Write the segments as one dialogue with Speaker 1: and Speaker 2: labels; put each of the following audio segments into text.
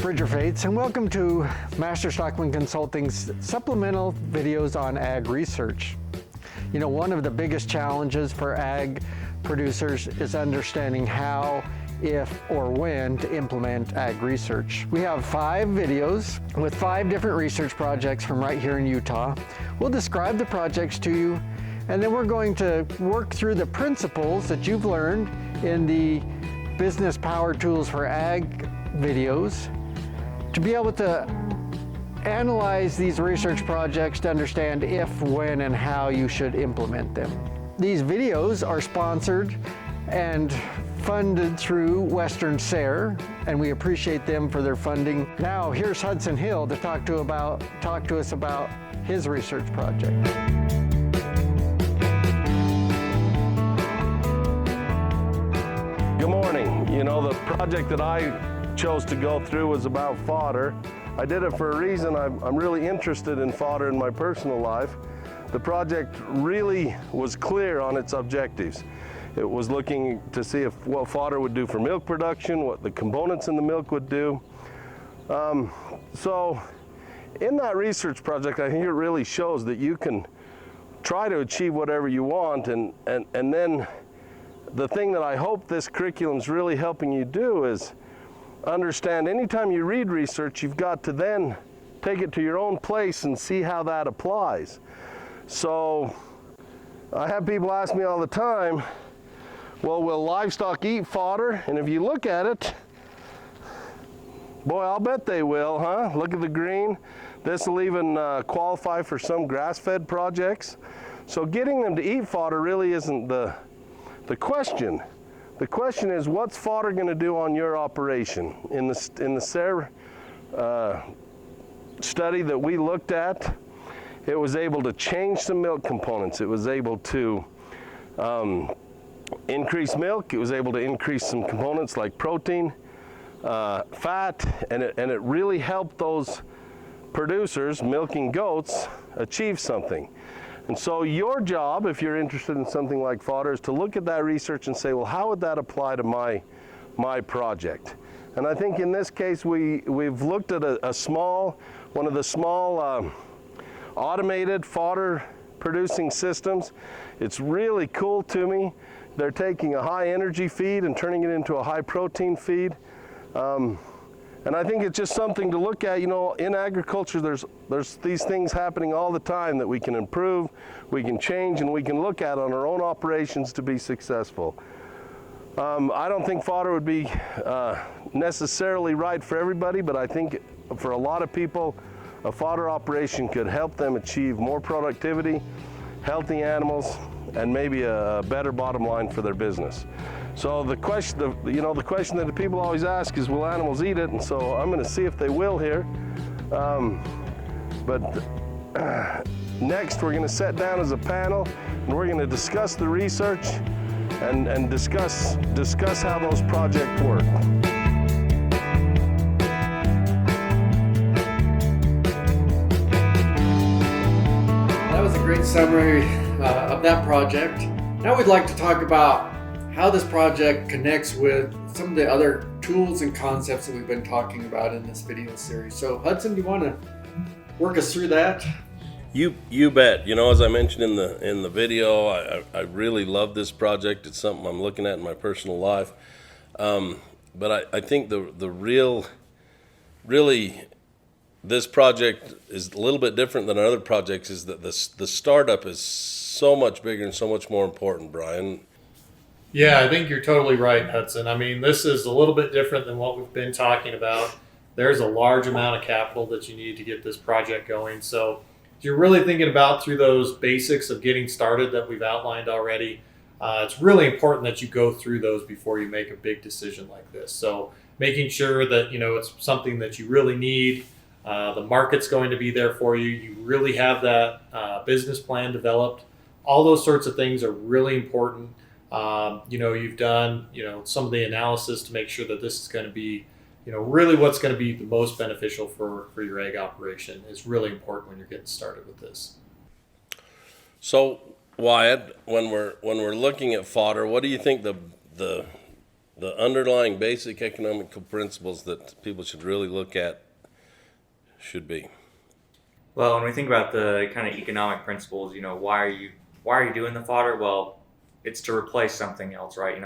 Speaker 1: Fates, and welcome to Master Stockman Consulting's supplemental videos on ag research. You know, one of the biggest challenges for ag producers is understanding how, if, or when to implement ag research. We have 5 videos with 5 different research projects from right here in Utah. We'll describe the projects to you, and then we're going to work through the principles that you've learned in the Business Power Tools for Ag videos to be able to analyze these research projects to understand if, when, and how you should implement them. These videos are sponsored and funded through Western SARE, and we appreciate them for their funding. Now, here's Hudson Hill to talk to us about his research project.
Speaker 2: Good morning. You know, the project that I chose to go through was about fodder. I did it for a reason. I'm really interested in fodder in my personal life. The project really was clear on its objectives. It was looking to see what fodder would do for milk production, what the components in the milk would do. So in that research project, I think it really shows that you can try to achieve whatever you want, and then the thing that I hope this curriculum is really helping you do is understand anytime you read research, you've got to then take it to your own place and see how that applies. So I have people ask me all the time, well, will livestock eat fodder? And if you look at it, boy, I'll bet they will, huh? Look at the green. This will even qualify for some grass-fed projects. So getting them to eat fodder really isn't the question. The question is, what's fodder going to do on your operation? In the SARE study that we looked at, it was able to change some milk components. It was able to increase milk. It was able to increase some components like protein, fat, and it really helped those producers milking goats achieve something. And so your job, if you're interested in something like fodder, is to look at that research and say, well, how would that apply to my project? And I think in this case, we've looked at one of the small automated fodder producing systems. It's really cool to me. They're taking a high energy feed and turning it into a high protein feed. And I think it's just something to look at. You know, in agriculture, there's these things happening all the time that we can improve, we can change, and we can look at on our own operations to be successful. I don't think fodder would be necessarily right for everybody, but I think for a lot of people, a fodder operation could help them achieve more productivity, healthy animals, and maybe a better bottom line for their business. So the question that the people always ask is, will animals eat it? And so I'm going to see if they will here. Next, we're going to sit down as a panel, and we're going to discuss the research and discuss how those projects work.
Speaker 3: That was a great summary of that project. Now we'd like to talk about how this project connects with some of the other tools and concepts that we've been talking about in this video series. So Hudson, do you want to work us through that?
Speaker 2: You bet. You know, as I mentioned in the video, I really love this project. It's something I'm looking at in my personal life. But I think the really this project is a little bit different than other projects, is that the startup is so much bigger and so much more important, Brian.
Speaker 4: Yeah, I think you're totally right, Hudson. I mean, this is a little bit different than what we've been talking about. There's a large amount of capital that you need to get this project going. So if you're really thinking about through those basics of getting started that we've outlined already, it's really important that you go through those before you make a big decision like this. So making sure that, you know, it's something that you really need. The market's going to be there for you. You really have that business plan developed. All those sorts of things are really important. You've done, some of the analysis to make sure that this is going to be, really what's going to be the most beneficial for your egg operation is really important when you're getting started with this.
Speaker 2: So Wyatt, when we're looking at fodder, what do you think the the underlying basic economical principles that people should really look at should be?
Speaker 5: Well, when we think about the kind of economic principles, why are you doing the fodder? Well, it's to replace something else, right?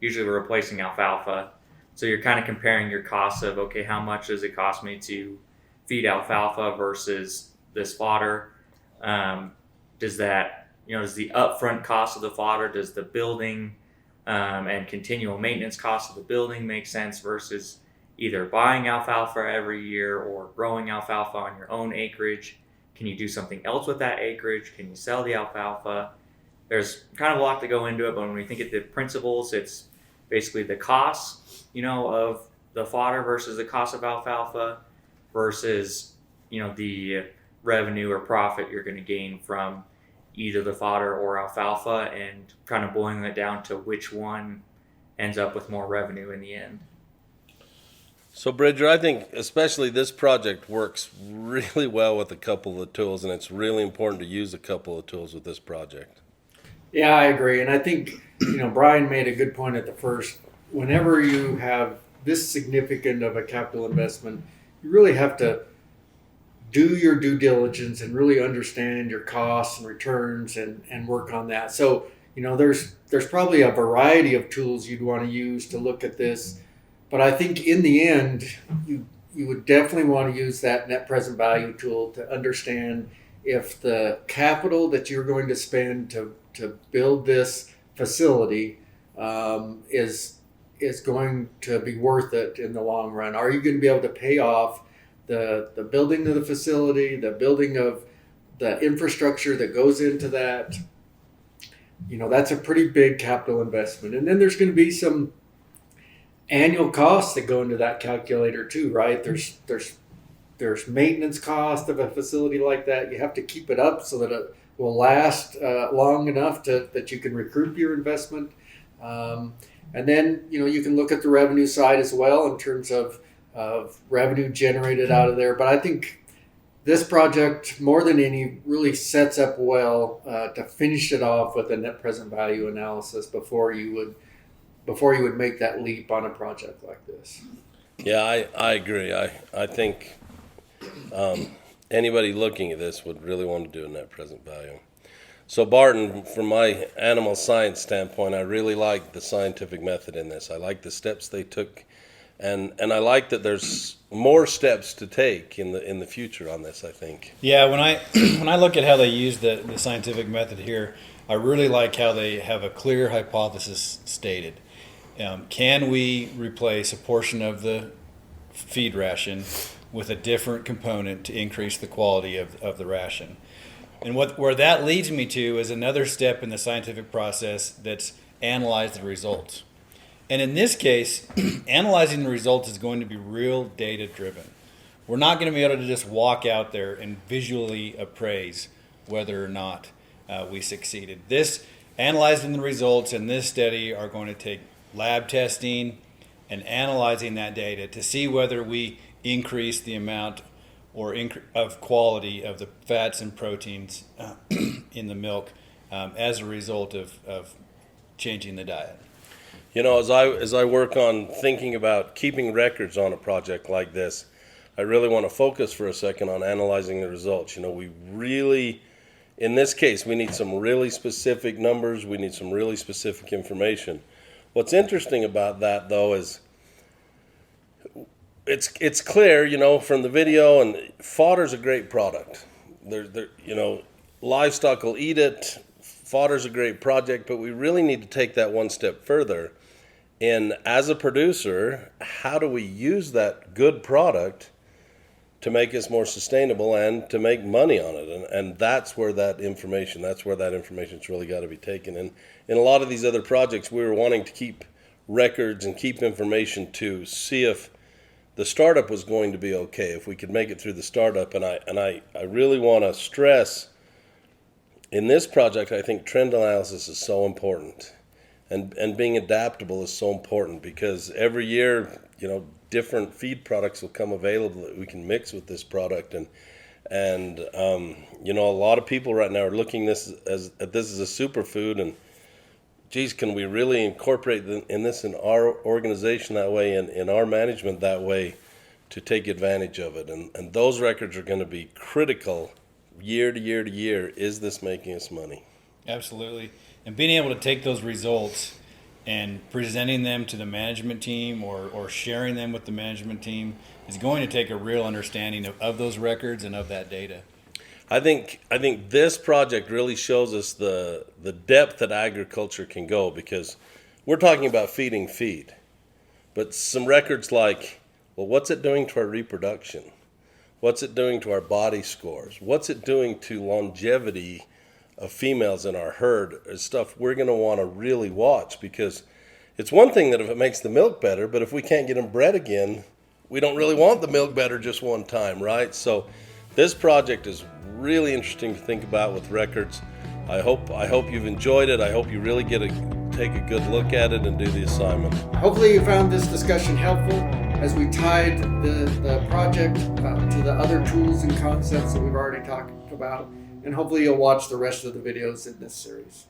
Speaker 5: Usually we're replacing alfalfa. So you're kind of comparing your costs of, okay, how much does it cost me to feed alfalfa versus this fodder? Does the upfront cost of the fodder, does the building and continual maintenance cost of the building make sense versus either buying alfalfa every year or growing alfalfa on your own acreage? Can you do something else with that acreage? Can you sell the alfalfa? There's kind of a lot to go into it, but when we think of the principles, it's basically the cost, of the fodder versus the cost of alfalfa versus, the revenue or profit you're going to gain from either the fodder or alfalfa, and kind of boiling it down to which one ends up with more revenue in the end.
Speaker 2: So, Bridger, I think especially this project works really well with a couple of the tools, and it's really important to use a couple of tools with this project.
Speaker 3: Yeah, I agree. And I think, Brian made a good point at the first. Whenever you have this significant of a capital investment, you really have to do your due diligence and really understand your costs and returns and work on that. So, there's probably a variety of tools you'd want to use to look at this. But I think in the end, you would definitely want to use that net present value tool to understand if the capital that you're going to spend to build this facility is going to be worth it in the long run. Are you going to be able to pay off the building of the facility, the building of the infrastructure that goes into that? That's a pretty big capital investment. And then there's going to be some annual costs that go into that calculator too, right? There's maintenance cost of a facility like that. You have to keep it up so that it will last long enough that you can recoup your investment. And then, you can look at the revenue side as well in terms of revenue generated out of there. But I think this project, more than any, really sets up well to finish it off with a net present value analysis before you would make that leap on a project like this.
Speaker 2: Yeah, I agree. I think anybody looking at this would really want to do a net present value. So Barton, from my animal science standpoint, I really like the scientific method in this. I like the steps they took, and I like that there's more steps to take in the future on this, I think.
Speaker 6: Yeah, when I look at how they use the scientific method here, I really like how they have a clear hypothesis stated. Can we replace a portion of the feed ration with a different component to increase the quality of the ration? And where that leads me to is another step in the scientific process that's analyze the results. And in this case, analyzing the results is going to be real data driven. We're not going to be able to just walk out there and visually appraise whether or not we succeeded. Analyzing the results in this study are going to take lab testing and analyzing that data to see whether we increase the amount of quality of the fats and proteins in the milk as a result of changing the diet.
Speaker 2: As I work on thinking about keeping records on a project like this, I really want to focus for a second on analyzing the results. We really, in this case, we need some really specific numbers. We need some really specific information. What's interesting about that, though, is it's clear, from the video, and fodder's a great product. Livestock will eat it. Fodder's a great project, but we really need to take that one step further. And as a producer, how do we use that good product to make us more sustainable and to make money on it? And that's where that information's really got to be taken. And in a lot of these other projects, we were wanting to keep records and keep information to see if the startup was going to be okay, if we could make it through the startup. And I really want to stress, in this project, I think trend analysis is so important. And being adaptable is so important, because every year, different feed products will come available that we can mix with this product. And a lot of people right now are looking at this as a superfood, and geez, can we really incorporate this in our organization that way and in our management that way to take advantage of it? And those records are going to be critical year to year to year. Is this making us money?
Speaker 6: Absolutely. And being able to take those results and presenting them to the management team or sharing them with the management team is going to take a real understanding of those records and of that data.
Speaker 2: I think this project really shows us the depth that agriculture can go, because we're talking about feeding feed. But some records like, well, what's it doing to our reproduction? What's it doing to our body scores? What's it doing to longevity of females in our herd is stuff we're going to want to really watch, because it's one thing that if it makes the milk better, but if we can't get them bred again, we don't really want the milk better just one time, right? So this project is really interesting to think about with records. I hope you've enjoyed it. I hope you really take a good look at it and do the assignment.
Speaker 3: Hopefully you found this discussion helpful as we tied the project to the other tools and concepts that we've already talked about. And hopefully you'll watch the rest of the videos in this series.